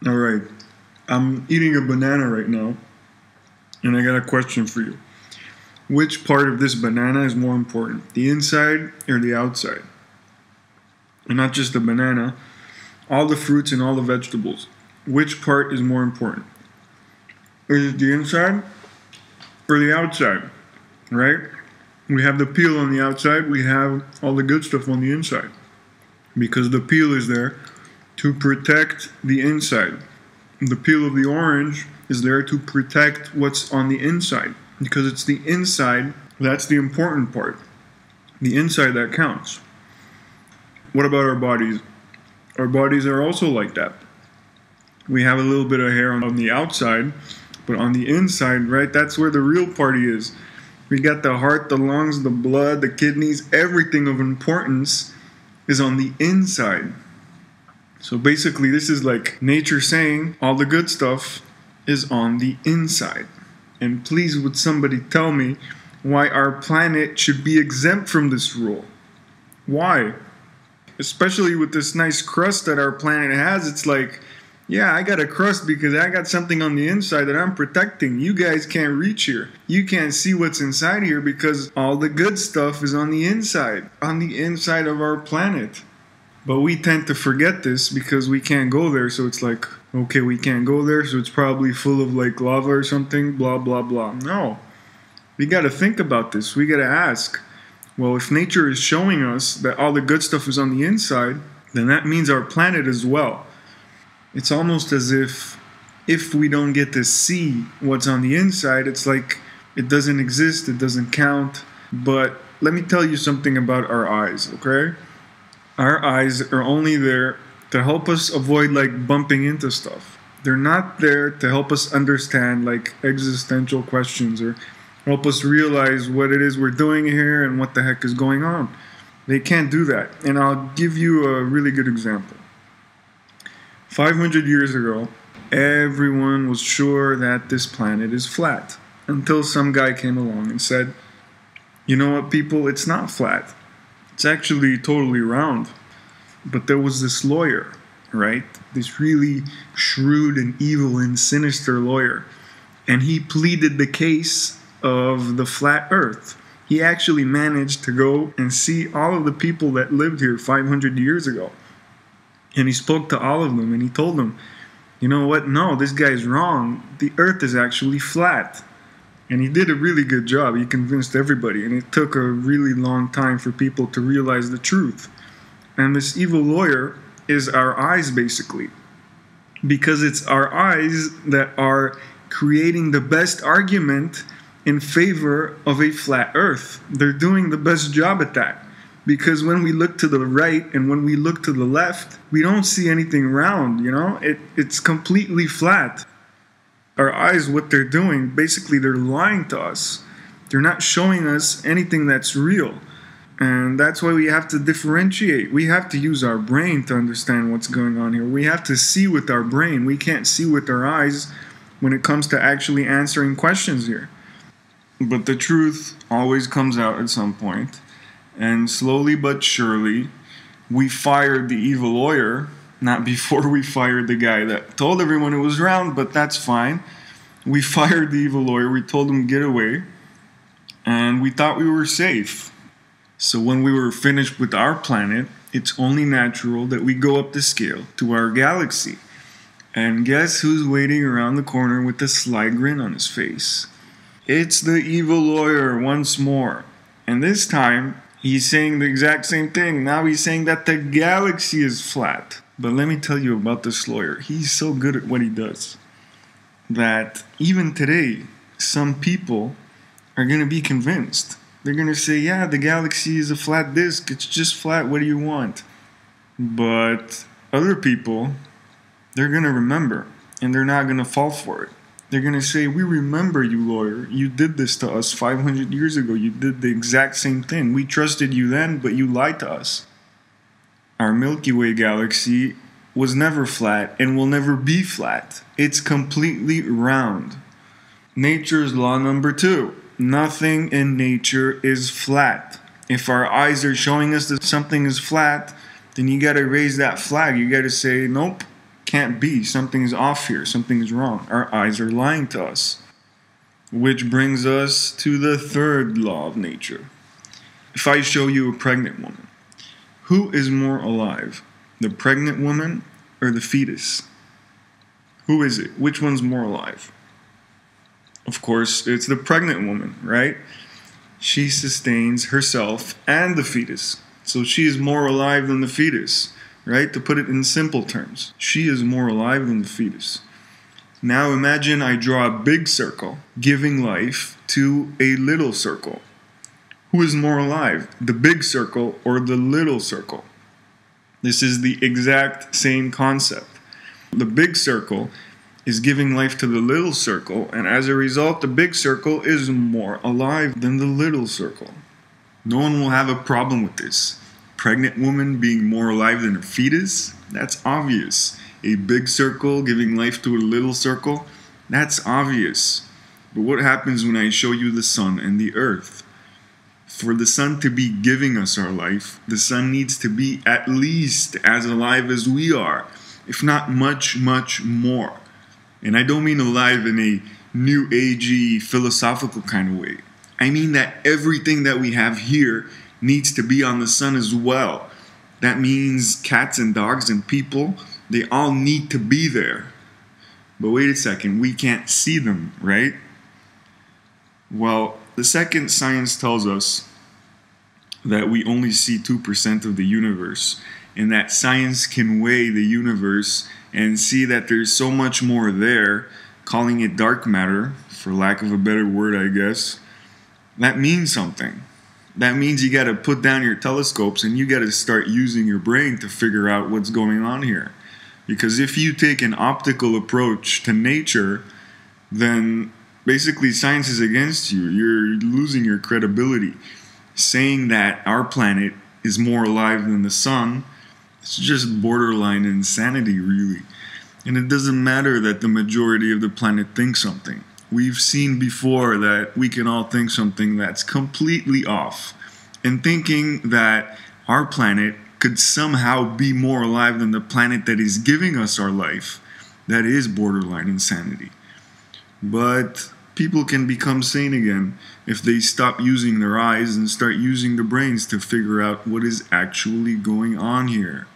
All right. I'm eating a banana right now, and I got a question for you. Which part of this banana is more important, the inside or the outside? And not just the banana, all the fruits and all the vegetables. Which part is more important? Is it the inside or the outside? Right? We have the peel on the outside, we have all the good stuff on the inside. Because the peel is there to protect the inside. The peel of the orange is there to protect what's on the inside. Because it's the inside that's the important part. The inside that counts. What about our bodies? Our bodies are also like that. We have a little bit of hair on the outside, but on the inside, right, that's where the real party is. We got the heart, the lungs, the blood, the kidneys, everything of importance is on the inside. So basically, this is like nature saying all the good stuff is on the inside. And please, would somebody tell me why our planet should be exempt from this rule? Why? Especially with this nice crust that our planet has, it's like, yeah, I got a crust because I got something on the inside that I'm protecting. You guys can't reach here. You can't see what's inside here because all the good stuff is on the inside of our planet. But we tend to forget this because we can't go there. So it's like, okay, we can't go there, so it's probably full of like lava or something, blah, blah, blah. No. We got to think about this. We got to ask, well, if nature is showing us that all the good stuff is on the inside, then that means our planet as well. It's almost as if we don't get to see what's on the inside, it's like it doesn't exist, it doesn't count. But let me tell you something about our eyes, okay? Our eyes are only there to help us avoid like bumping into stuff. They're not there to help us understand like existential questions or help us realize what it is we're doing here and what the heck is going on. They can't do that. And I'll give you a really good example. 500 years ago, everyone was sure that this planet is flat until some guy came along and said, you know what, people, it's not flat. It's actually totally round. But there was this lawyer, right? This really shrewd and evil and sinister lawyer. And he pleaded the case of the flat earth. He actually managed to go and see all of the people that lived here 500 years ago. And he spoke to all of them and he told them, you know what? No, this guy's wrong. The earth is actually flat. And he did a really good job. He convinced everybody. And it took a really long time for people to realize the truth. And this evil lawyer is our eyes, basically. Because it's our eyes that are creating the best argument in favor of a flat earth. They're doing the best job at that. Because when we look to the right and when we look to the left, we don't see anything round, you know? It's completely flat. Our eyes, what they're doing, basically they're lying to us. They're not showing us anything that's real. And that's why we have to differentiate. We have to use our brain to understand what's going on here. We have to see with our brain. We can't see with our eyes when it comes to actually answering questions here. But the truth always comes out at some point. And slowly but surely, we fired the evil lawyer. Not before we fired the guy that told everyone it was round, but that's fine. We fired the evil lawyer. We told him get away. And we thought we were safe. So when we were finished with our planet, it's only natural that we go up the scale to our galaxy. And guess who's waiting around the corner with a sly grin on his face? It's the evil lawyer once more. And this time, he's saying the exact same thing. Now he's saying that the galaxy is flat. But let me tell you about this lawyer. He's so good at what he does that even today, some people are going to be convinced. They're going to say, yeah, the galaxy is a flat disk. It's just flat. What do you want? But other people, they're going to remember, and they're not going to fall for it. They're going to say, we remember you, lawyer. You did this to us 500 years ago. You did the exact same thing. We trusted you then, but you lied to us. Our Milky Way galaxy was never flat and will never be flat. It's completely round. Nature's law number 2. Nothing in nature is flat. If our eyes are showing us that something is flat, then you got to raise that flag. You got to say, nope, Can't be. Something's off here. Something's wrong. Our eyes are lying to us. Which brings us to the third law of nature. If I show you a pregnant woman, who is more alive? The pregnant woman or the fetus? Who is it? Which one's more alive? Of course, it's the pregnant woman, right? She sustains herself and the fetus. So she is more alive than the fetus, right? To put it in simple terms, she is more alive than the fetus. Now imagine I draw a big circle giving life to a little circle. Who is more alive, the big circle or the little circle? This is the exact same concept. The big circle is giving life to the little circle, and as a result, the big circle is more alive than the little circle. No one will have a problem with this. Pregnant woman being more alive than a fetus? That's obvious. A big circle giving life to a little circle? That's obvious. But what happens when I show you the sun and the earth? For the sun to be giving us our life, the sun needs to be at least as alive as we are, if not much, much more. And I don't mean alive in a new agey philosophical kind of way. I mean that everything that we have here needs to be on the sun as well. That means cats and dogs and people, they all need to be there. But wait a second, we can't see them, right? Well, the second science tells us that we only see 2% of the universe, and that science can weigh the universe and see that there's so much more there, calling it dark matter, for lack of a better word, I guess. That means something. That means you gotta put down your telescopes and you gotta start using your brain to figure out what's going on here. Because if you take an optical approach to nature, then basically science is against you. You're losing your credibility. Saying that our planet is more alive than the sun, it's just borderline insanity, really. And it doesn't matter that the majority of the planet thinks something. We've seen before that we can all think something that's completely off. And thinking that our planet could somehow be more alive than the planet that is giving us our life, that is borderline insanity. But people can become sane again if they stop using their eyes and start using their brains to figure out what is actually going on here.